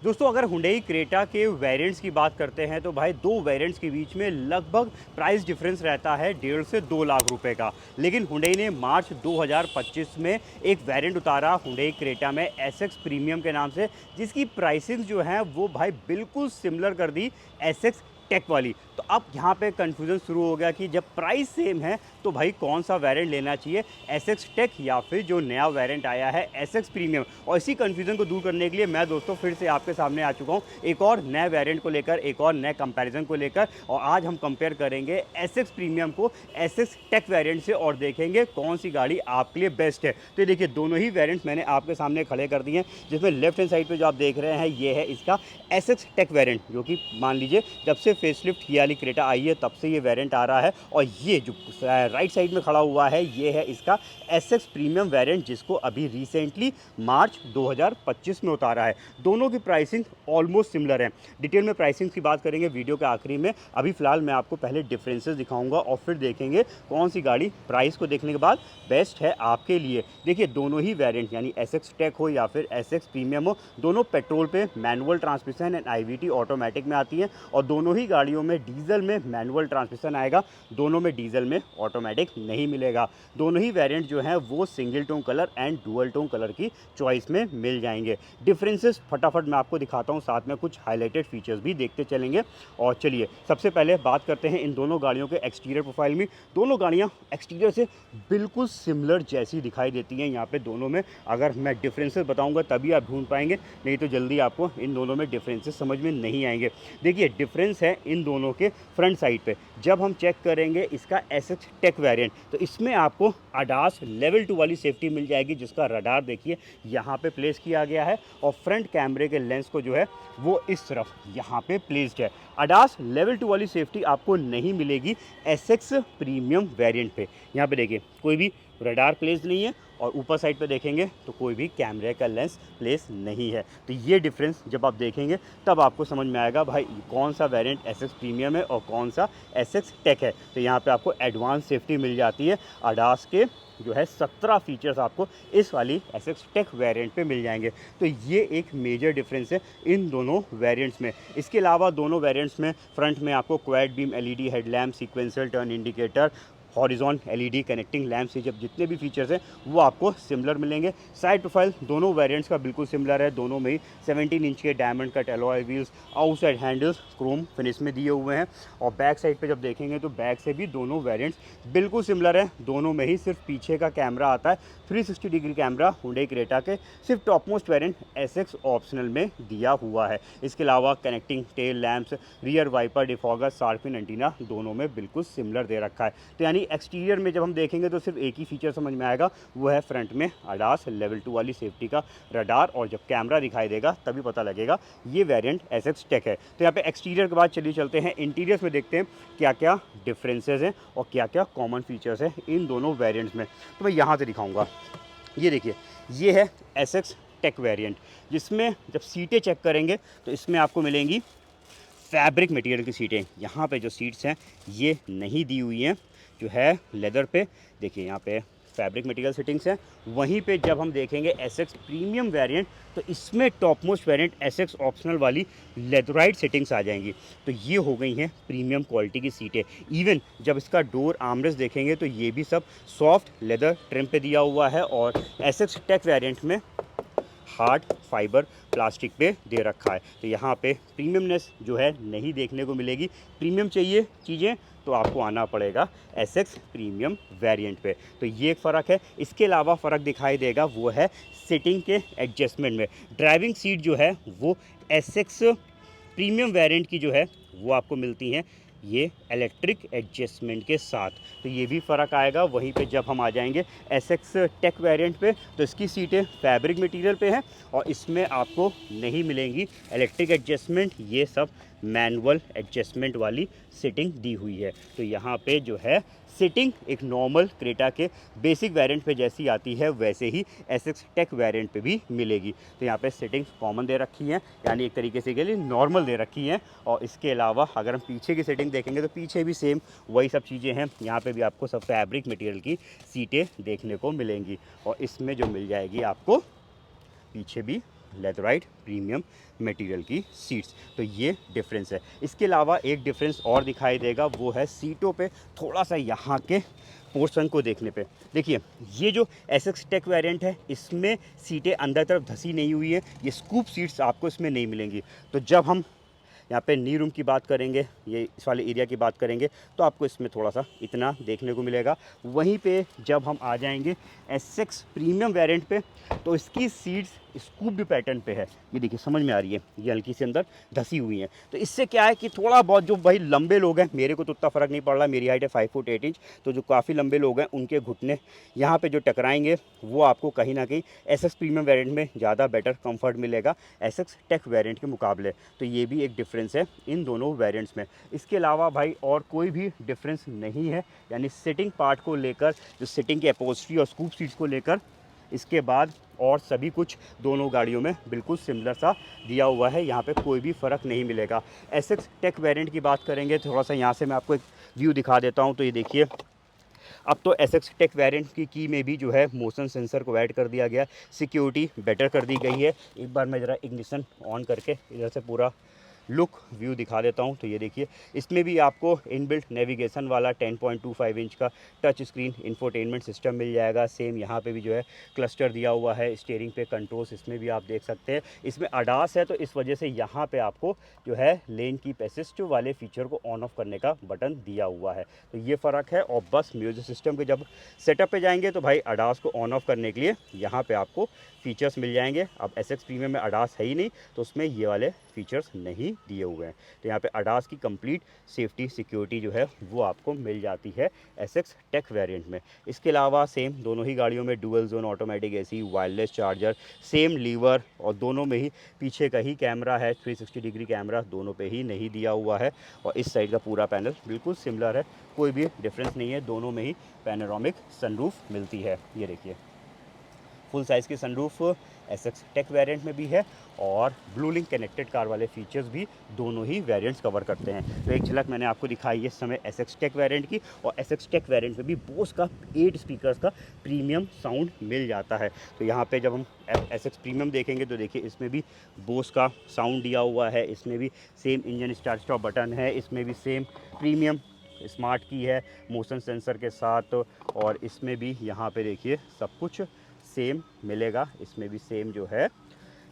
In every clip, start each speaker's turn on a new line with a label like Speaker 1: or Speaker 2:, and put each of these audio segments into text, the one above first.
Speaker 1: दोस्तों अगर Hyundai Creta के वेरिएंट्स की बात करते हैं तो भाई दो वेरिएंट्स के बीच में लगभग प्राइस डिफरेंस रहता है 1.5 से 2 लाख रुपए का। लेकिन हुंडई ने मार्च 2025 में एक वेरिएंट उतारा हुंडई क्रेटा में एसएक्स प्रीमियम के नाम से, जिसकी प्राइसिंग जो है वो भाई बिल्कुल सिमिलर कर दी एसएक्स टेक वाली। तो अब यहाँ पे कंफ्यूजन शुरू हो गया कि जब प्राइस सेम है तो भाई कौन सा वेरिएंट लेना चाहिए, एसएक्स टेक या फिर जो नया वेरिएंट आया है एसएक्स प्रीमियम। और इसी कंफ्यूजन को दूर करने के लिए मैं दोस्तों फिर से आपके सामने आ चुका हूँ एक और नए वेरिएंट को लेकर, एक और नए कंपैरिजन को लेकर। और आज हम कंपेयर करेंगे एसएक्स प्रीमियम को एसएक्स टेक वेरिएंट से और देखेंगे कौन सी गाड़ी आपके लिए बेस्ट है। तो ये देखिए दोनों ही वेरिएंट्स मैंने आपके सामने खड़े कर दिए हैं, जिसमें लेफ्ट हैंड साइड पे जो आप देख रहे हैं ये है इसका एसएक्स टेक वेरिएंट, जो कि मान लीजिए जब से फेसलिफ्ट किया वाली क्रेटा आई है तब से ये वेरिएंट आ रहा है। और ये जो राइट साइड में खड़ा हुआ है ये है इसका एसएक्स प्रीमियम वेरिएंट, जिसको अभी रिसेंटली मार्च 2025 में उतारा है। दोनों की प्राइसिंग ऑलमोस्ट सिमिलर है। डिटेल में प्राइसिंग की बात करेंगे वीडियो के आखिरी में। अभी फिलहाल मैं आपको पहले डिफरेंसेस दिखाऊंगा और फिर देखेंगे कौन सी गाड़ी प्राइस को देखने के बाद बेस्ट है आपके लिए। देखिए दोनों ही वेरिएंट यानी एसएक्स टेक हो या फिर एसएक्स प्रीमियम हो, दोनों पेट्रोल पे manual transmission and IVT automatic में आती हैं। और दोनों ही गाड़ियों में डीजल में मैनुअल ट्रांसमिशन आएगा, दोनों में डीजल में ऑटोमेटिक नहीं मिलेगा। दोनों ही वेरिएंट जो हैं वो single tone colour and dual tone colour की चॉइस में मिल जाएंगे। डिफरेंसेस फटाफट मैं आपको दिखाता हूँ, साथ में कुछ हाईलाइटेड फीचर्स भी देखते चलेंगे। और चलिए सबसे पहले बात करते हैं इन दोनों गाड़ियों के एक्सटीरियर प्रोफाइल में। दोनों गाड़ियाँ एक्सटीरियर से बिल्कुल सिमिलर जैसी दिखाई देती हैं। यहाँ पे दोनों में अगर मैं डिफरेंसेस बताऊँगा तभी आप ढूंढ पाएंगे, नहीं तो जल्दी आपको इन दोनों में डिफरेंसेस समझ में नहीं आएंगे। देखिए डिफरेंस है इन दोनों के फ्रंट साइड पे। जब हम चेक करेंगे इसका एसएक्स टेक वेरिएंट तो इसमें आपको अडास लेवल 2 वाली सेफ्टी मिल जाएगी, जिसका रडार देखिए यहाँ पे प्लेस किया गया है और फ्रंट कैमरे के लेंस को जो है वो इस तरफ यहाँ पे प्लेस्ड है। अडास लेवल 2 वाली सेफ्टी आपको नहीं मिलेगी एसएक्स प्रीमियम वेरिएंट पे। यहाँ पे देखिए कोई भी रडार प्लेस नहीं है और ऊपर साइड पे देखेंगे तो कोई भी कैमरे का लेंस प्लेस नहीं है। तो ये डिफरेंस जब आप देखेंगे तब आपको समझ में आएगा भाई कौन सा वेरिएंट एसएक्स प्रीमियम है और कौन सा एसएक्स टेक है। तो यहाँ पे आपको एडवांस सेफ्टी मिल जाती है। अडास के जो है 17 फीचर्स आपको इस वाली एसएक्स टेक वेरिएंट पे मिल जाएंगे। तो ये एक मेजर डिफरेंस है इन दोनों वेरिएंट्स में। इसके अलावा दोनों वेरिएंट्स में फ्रंट में आपको quad beam LED headlamp, sequential turn indicator, horizon LED, connecting lamp से जब जितने भी फीचर्स हैं वो आपको सिमिलर मिलेंगे। साइड प्रोफाइल दोनों वेरिएंट्स का बिल्कुल सिमिलर है। दोनों में ही 17 इंच के diamond cut alloy wheels, outside handles Chrome finish में दिए हुए हैं। और बैक साइड पे जब देखेंगे तो बैक से भी दोनों वेरिएंट्स बिल्कुल सिमिलर है। दोनों में ही सिर्फ पीछे का कैमरा आता है 360 डिग्री कैमरा हुंडई क्रेटा के सिर्फ top most variant SX optional में दिया हुआ है। इसके अलावा connecting tail lamps, rear wiper, defogger, shark fin antenna दोनों में बिल्कुल सिमिलर दे रखा है। तो यानी एक्सटीरियर में जब हम देखेंगे तो सिर्फ एक ही फीचर समझ में आएगा, वो है फ्रंट में अडास लेवल 2 वाली सेफ्टी का रडार। और जब कैमरा दिखाई देगा तभी पता लगेगा ये वेरिएंट एसएक्स टेक है। तो यहाँ पे एक्सटीरियर के बाद चलिए चलते हैं इंटीरियर्स में, देखते हैं क्या क्या डिफरेंसेस हैं और क्या क्या कॉमन फीचर्स हैं इन दोनों वेरिएंट्स में। तो मैं यहाँ से दिखाऊँगा। ये देखिए ये है एसएक्स टेक वेरिएंट, जिसमें जब सीटें चेक करेंगे तो इसमें आपको मिलेंगी फैब्रिक मटेरियल की सीटें। यहाँ पे जो सीट्स हैं ये नहीं दी हुई हैं, जो है लेदर पे। देखिए यहाँ पे फैब्रिक मटेरियल सेटिंग्स हैं। वहीं पे जब हम देखेंगे एसएक्स प्रीमियम वेरिएंट तो इसमें top most variant SX optional वाली लेदराइट सेटिंग्स आ जाएंगी। तो ये हो गई हैं प्रीमियम क्वालिटी की सीटें। इवन जब इसका डोर आर्मरेस्ट देखेंगे तो ये भी सब सॉफ्ट लेदर ट्रिम पे दिया हुआ है। और एसएक्स टेक वेरिएंट में हार्ड फाइबर प्लास्टिक पे दे रखा है। तो यहाँ पे प्रीमियमनेस जो है नहीं देखने को मिलेगी। प्रीमियम चाहिए चीज़ें तो आपको आना पड़ेगा एसएक्स प्रीमियम वेरिएंट पे। तो ये एक फ़र्क है। इसके अलावा फ़र्क दिखाई देगा वो है सिटिंग के एडजस्टमेंट में। ड्राइविंग सीट जो है वो एसएक्स प्रीमियम वेरिएंट की जो है वो आपको मिलती हैं ये इलेक्ट्रिक एडजस्टमेंट के साथ। तो ये भी फ़र्क आएगा। वहीं पे जब हम आ जाएंगे एसएक्स टेक वेरिएंट पे तो इसकी सीटें फैब्रिक मटेरियल पे हैं और इसमें आपको नहीं मिलेंगी इलेक्ट्रिक एडजस्टमेंट। ये सब मैनुअल एडजस्टमेंट वाली सिटिंग दी हुई है। तो यहाँ पे जो है सिटिंग एक नॉर्मल क्रेटा के बेसिक वेरिएंट पे जैसी आती है वैसे ही एसएक्स टेक वेरिएंट पे भी मिलेगी। तो यहाँ पे सेटिंग्स कॉमन दे रखी हैं, यानी एक तरीके से के लिए नॉर्मल दे रखी हैं। और इसके अलावा अगर हम पीछे की सेटिंग देखेंगे तो पीछे भी सेम वही सब चीज़ें हैं। यहाँ पे भी आपको सब फैब्रिक मटेरियल की सीटें देखने को मिलेंगी और इसमें जो मिल जाएगी आपको पीछे भी लेदराइट प्रीमियम मटेरियल की सीट्स। तो ये डिफरेंस है। इसके अलावा एक डिफरेंस और दिखाई देगा, वो है सीटों पे थोड़ा सा यहाँ के पोर्शन को देखने पे। देखिए ये जो एसएक्स टेक वेरिएंट है इसमें सीटें अंदर तरफ धसी नहीं हुई है, ये स्कूप सीट्स आपको इसमें नहीं मिलेंगी। तो जब हम यहाँ पे नी रूम की बात करेंगे, ये इस वाले एरिया की बात करेंगे, तो आपको इसमें थोड़ा सा इतना देखने को मिलेगा। वहीं पे जब हम आ जाएंगे एसएक्स प्रीमियम वेरिएंट पे, तो इसकी सीट्स स्कूप्ड पैटर्न पे है। ये देखिए समझ में आ रही है, ये हल्की सी अंदर धसी हुई है। तो इससे क्या है कि थोड़ा बहुत जो भाई लंबे लोग हैं, मेरे को तो उतना फ़र्क नहीं पड़ रहा, मेरी हाइट है 5 फुट 8 इंच, तो जो काफ़ी लंबे लोग हैं उनके घुटने यहाँ पे जो टकराएंगे वो आपको कहीं ना कहीं एसएक्स प्रीमियम वेरिएंट में ज़्यादा बेटर कंफर्ट मिलेगा एसएक्स टेक वेरिएंट के मुकाबले। तो ये भी एक डिफरेंस है इन दोनों वेरिएंट्स में। इसके अलावा भाई और कोई भी डिफरेंस नहीं है, यानी सिटिंग पार्ट को लेकर, जो सिटिंग की अपहोल्स्ट्री और स्कूप सीट्स को लेकर, इसके बाद और सभी कुछ दोनों गाड़ियों में बिल्कुल सिमिलर सा दिया हुआ है। यहाँ पे कोई भी फ़र्क नहीं मिलेगा। एसएक्स टेक वेरिएंट की बात करेंगे, थोड़ा सा यहाँ से मैं आपको एक व्यू दिखा देता हूँ। तो ये देखिए, अब तो एसएक्स टेक वेरिएंट की में भी जो है मोशन सेंसर को ऐड कर दिया गया, सिक्योरिटी बेटर कर दी गई है। एक बार मैं ज़रा इग्निशन ऑन करके इधर से पूरा लुक व्यू दिखा देता हूं। तो ये देखिए, इसमें भी आपको इनबिल्ट नेविगेशन वाला 10.25 इंच का टच स्क्रीन इंफोटेनमेंट सिस्टम मिल जाएगा। सेम यहाँ पे भी जो है क्लस्टर दिया हुआ है, स्टीयरिंग पे कंट्रोल्स इसमें भी आप देख सकते हैं। इसमें अडास है, तो इस वजह से यहाँ पे आपको जो है लेन कीप असिस्ट वाले फीचर को ऑन ऑफ करने का बटन दिया हुआ है। तो ये फ़र्क है। और बस म्यूजिक सिस्टम के जब सेटअप पे जाएंगे तो भाई अडास को ऑन ऑफ करने के लिए यहाँ पे आपको फीचर्स मिल जाएंगे। अब एसएक्स प्रीमियम में अडास है ही नहीं, तो उसमें ये वाले फीचर्स नहीं दिए हुए हैं। तो यहाँ पे अडास की कंप्लीट सेफ्टी सिक्योरिटी जो है वो आपको मिल जाती है एसएक्स टेक वेरिएंट में। इसके अलावा सेम दोनों ही गाड़ियों में dual zone automatic AC, wireless charger, same lever, और दोनों में ही पीछे का ही कैमरा है, 360 डिग्री कैमरा दोनों पे ही नहीं दिया हुआ है। और इस साइड का पूरा पैनल बिल्कुल सिमिलर है, कोई भी डिफरेंस नहीं है। दोनों में ही पैनोरामिक सनरूफ मिलती है। ये देखिए फुल साइज़ की सनरूफ एसएक्स टेक वेरिएंट में भी है, और ब्लू लिंक कनेक्टेड कार वाले फीचर्स भी दोनों ही वेरिएंट्स कवर करते हैं। तो एक झलक मैंने आपको दिखाई है इस समय एसएक्स टेक वेरिएंट की, और एसएक्स टेक वेरिएंट में भी बोस का 8 स्पीकर्स का प्रीमियम साउंड मिल जाता है। तो यहाँ पे जब हम एसएक्स प्रीमियम देखेंगे तो देखिए इसमें भी बोस का साउंड दिया हुआ है, इसमें भी same engine start stop button है, इसमें भी सेम प्रीमियम स्मार्ट की है मोशन सेंसर के साथ, और इसमें भी यहाँ पे देखिए सब कुछ सेम मिलेगा। इसमें भी सेम जो है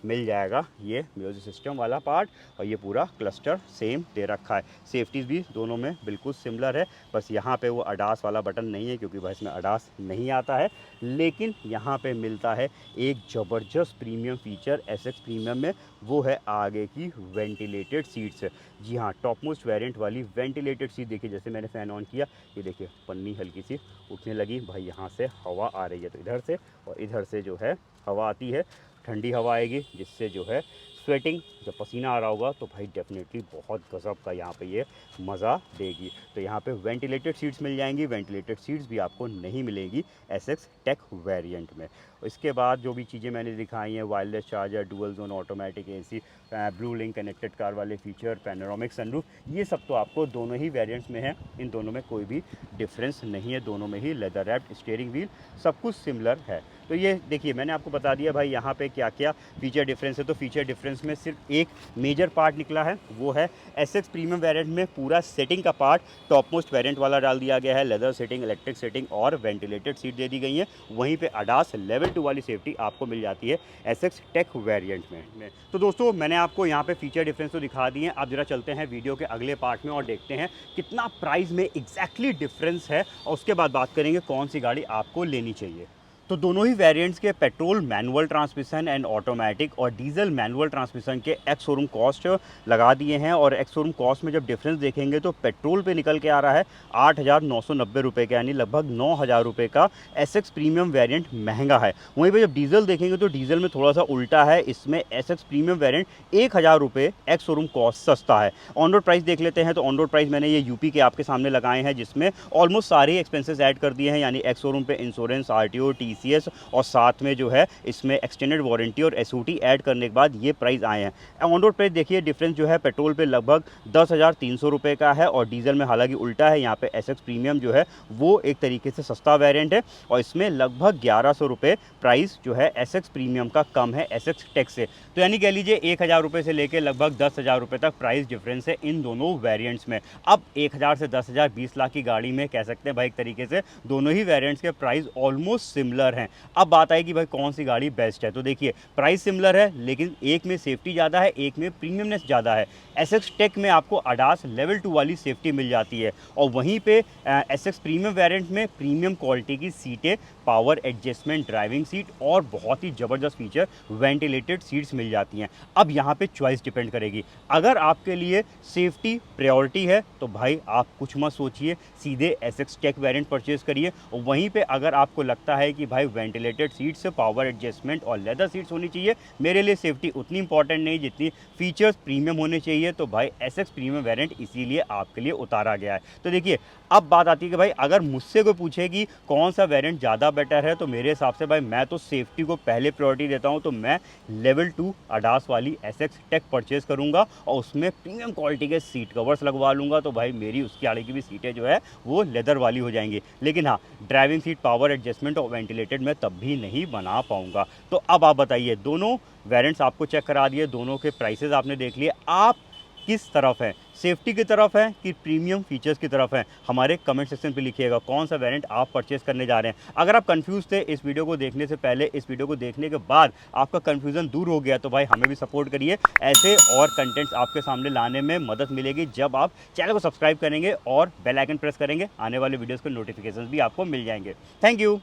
Speaker 1: मिल जाएगा ये म्यूजिक सिस्टम वाला पार्ट, और ये पूरा क्लस्टर सेम दे रखा है। सेफ्टीज़ भी दोनों में बिल्कुल सिमिलर है, बस यहाँ पे वो अडास वाला बटन नहीं है क्योंकि भाई इसमें अडास नहीं आता है। लेकिन यहाँ पे मिलता है एक ज़बरदस्त प्रीमियम फीचर एसएक्स प्रीमियम में, वो है आगे की वेंटिलेटेड सीट्स। जी हाँ, टॉप मोस्ट वेरिएंट वाली वेंटिलेटेड सीट। देखिए जैसे मैंने फ़ैन ऑन किया, ये देखिए पन्नी हल्की सी उठने लगी भाई, यहाँ से हवा आ रही है, तो इधर से और इधर से जो है हवा आती है, ठंडी हवा आएगी, जिससे जो है स्वेटिंग, जब पसीना आ रहा होगा तो भाई डेफिनेटली बहुत गज़ब का यहाँ पे ये मज़ा देगी। तो यहाँ पे वेंटिलेटेड सीट्स मिल जाएंगी। वेंटिलेटेड सीट्स भी आपको नहीं मिलेगी एसएक्स टेक वेरिएंट में। इसके बाद जो भी चीज़ें मैंने दिखाई हैं, wireless charger, dual zone automatic AC, blue link connected car वाले फीचर, पैनोरामिक सनरूफ, ये सब तो आपको दोनों ही वेरिएंट्स में है। इन दोनों में कोई भी डिफरेंस नहीं है, दोनों में ही लेदर रैप्ड स्टीयरिंग व्हील, सब कुछ सिमिलर है। तो ये देखिए मैंने आपको बता दिया भाई यहाँ पे क्या क्या फीचर डिफरेंस है। तो फीचर डिफरेंस में सिर्फ एक मेजर पार्ट निकला है, वो है एसएक्स प्रीमियम वेरिएंट में पूरा सेटिंग का पार्ट टॉप मोस्ट वेरिएंट वाला डाल दिया गया है। लेदर सेटिंग, इलेक्ट्रिक सेटिंग और वेंटिलेटेड सीट दे दी गई है। वहीं पे अडास लेवल 2 वाली सेफ्टी आपको मिल जाती है एसएक्स टेक वेरिएंट में। तो दोस्तों मैंने आपको यहाँ पे फीचर डिफरेंस तो दिखा दिए हैं। अब जरा चलते हैं वीडियो के अगले पार्ट में और देखते हैं कितना प्राइस में एग्जैक्टली डिफरेंस है, और उसके बाद बात करेंगे कौन सी गाड़ी आपको लेनी चाहिए। तो दोनों ही वेरिएंट्स के petrol manual transmission and automatic और डीजल मैनुअल ट्रांसमिशन के एक्स शोरूम कॉस्ट लगा दिए हैं। और एक्स शोरूम कॉस्ट में जब डिफरेंस देखेंगे तो पेट्रोल पे निकल के आ रहा है 8,990 रुपये का, यानी लगभग 9,000 रुपये का एसएक्स प्रीमियम वेरिएंट महंगा है। वहीं पे जब डीजल देखेंगे तो डीजल में थोड़ा सा उल्टा है, इसमें एसएक्स प्रीमियम वेरिएंट 1,000 रुपये एक्स शोरूम कॉस्ट सस्ता है। ऑन रोड प्राइस देख लेते हैं। तो ऑन रोड प्राइस मैंने ये यूपी के आपके सामने लगाए हैं, जिसमें ऑलमोस्ट सारे एक्सपेंसेस ऐड कर दिए हैं, यानी एक्स शोरूम पे इंश्योरेंस, आरटीओ, टीसी, TCS और साथ में जो है इसमें एक्सटेंडेड वारंटी और SOT ऐड करने के बाद ये प्राइस आए हैं। ऑन रोड प्राइस देखिए डिफरेंस जो है पेट्रोल पे लगभग 10,300 रुपये का है और डीजल में हालांकि उल्टा है, यहाँ पे SX प्रीमियम जो है वो एक तरीके से सस्ता वेरिएंट है और इसमें लगभग 1100 रुपये प्राइस जो है SX प्रीमियम का कम है SX टेक्स से। तो यानी कह लीजिए 1,000 रुपये से लेकर लगभग 10,000 रुपये तक प्राइस डिफरेंस है इन दोनों वेरिएंट्स में। अब 1,000 से 10,000 20 लाख की गाड़ी में कह सकते हैं भाई एक तरीके से दोनों ही वेरिएंट्स के प्राइस ऑलमोस्ट सिमिलर हैं। अब बात आएगी भाई कौन सी गाड़ी बेस्ट है, तो देखिए प्राइस सिमिलर है लेकिन एक में सेफ्टी ज़्यादा है, एक में प्रीमियमनेस ज़्यादा है। SX टेक में आपको ADAS लेवल 2 वाली सेफ्टी मिल जाती है और वहीं पे SX प्रीमियम वेरिएंट में प्रीमियम क्वालिटी की सीटें, पावर एडजस्टमेंट ड्राइविंग सीट और बहुत ही ज़बरदस्त फीचर वेंटिलेटेड सीट्स मिल जाती हैं। अब यहाँ पे चॉइस डिपेंड करेगी। अगर आपके लिए सेफ्टी प्रायोरिटी है तो भाई आप कुछ मत सोचिए, सीधे SX टेक वेरिएंट परचेज करिए। और वहीं पे अगर आपको लगता है कि भाई वेंटिलेटेड सीट्स, पावर एडजस्टमेंट और लेदर सीट्स होनी चाहिए, मेरे लिए सेफ्टी उतनी इंपॉर्टेंट नहीं जितनी फीचर्स प्रीमियम होने चाहिए, तो भाई SX प्रीमियम वेरिएंट इसीलिए आपके लिए उतारा गया है। तो देखिए अब बात आती है कि भाई अगर मुझसे कोई पूछे कि कौन सा वेरिएंट ज़्यादा बेटर है, तो मेरे हिसाब से भाई मैं तो सेफ्टी को पहले प्रायोरिटी देता हूं, तो मैं लेवल 2 ADAS वाली SX टेक परचेज करूंगा और उसमें प्रीमियम क्वालिटी के सीट कवर्स लगवा लूंगा, तो भाई मेरी उसकी आगे की भी सीटें जो है वो लेदर वाली हो जाएंगी। लेकिन हाँ, ड्राइविंग सीट, पावर एडजस्टमेंट और वेंटिलेटेड मैं तब भी नहीं बना पाऊंगा। तो अब आप बताइए, दोनों वेरिएंट्स आपको चेक करा दिए, दोनों के प्राइसेस आपने देख लिए, आप किस तरफ है, सेफ्टी की तरफ है कि प्रीमियम फीचर्स की तरफ है? हमारे कमेंट सेक्शन पे लिखिएगा कौन सा वेरिएंट आप परचेस करने जा रहे हैं। अगर आप कंफ्यूज थे इस वीडियो को देखने से पहले, इस वीडियो को देखने के बाद आपका कंफ्यूजन दूर हो गया, तो भाई हमें भी सपोर्ट करिए। ऐसे और कंटेंट्स आपके सामने लाने में मदद मिलेगी जब आप चैनल को सब्सक्राइब करेंगे और बेल आइकन प्रेस करेंगे। आने वाले वीडियोज़ के नोटिफिकेशन भी आपको मिल जाएंगे। Thank you.